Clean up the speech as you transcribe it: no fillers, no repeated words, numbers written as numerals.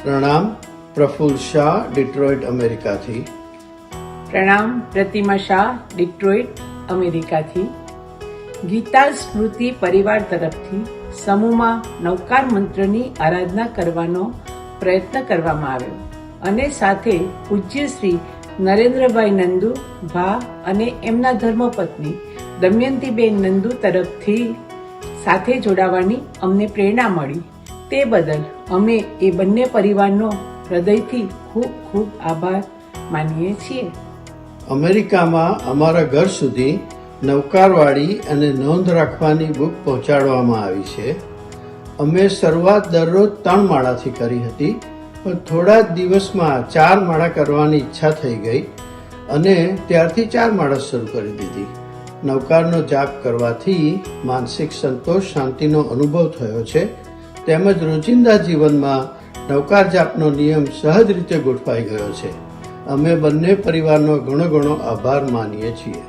પ્રણામ, પ્રફુલ્લ શાહ, ડિટ્રોઇટ, અમેરિકાથી. પ્રણામ, પ્રતિમા શાહ, ડિટ્રોઇટ, અમેરિકાથી. ગીતા સ્મૃતિ પરિવાર તરફથી સમૂહમાં નવકાર મંત્રની આરાધના કરવાનો પ્રયત્ન કરવામાં આવ્યો અને સાથે પૂજ્ય શ્રી નરેન્દ્રભાઈ નંદુ ભા અને એમના ધર્મપત્ની દમયંતીબેન નંદુ તરફથી સાથે જોડાવાની અમને પ્રેરણા મળી. તે બદલ અમે એ બંને પરિવારનો હૃદયથી ખૂબ ખૂબ આભાર માનીએ છીએ. અમેરિકામાં અમારા ઘર સુધી નવકારવાળી અને નોંધ રાખવાની બુક પહોંચાડવામાં આવી છે. અમે શરૂઆત દરરોજ 3 માળાથી કરી હતી, પણ થોડા જ દિવસમાં 4 માળા કરવાની ઈચ્છા થઈ ગઈ અને ત્યારથી 4 માળા શરૂ કરી દીધી. નવકારનો જાપ કરવાથી માનસિક સંતોષ, શાંતિનો અનુભવ થયો છે. તેમજ રોજિંદા જીવનમાં નવકાર જાપનો નિયમ સહજ રીતે ગોઠવાઈ ગયો છે. અમે બંને પરિવારનો ઘણો આભાર માનીએ છીએ.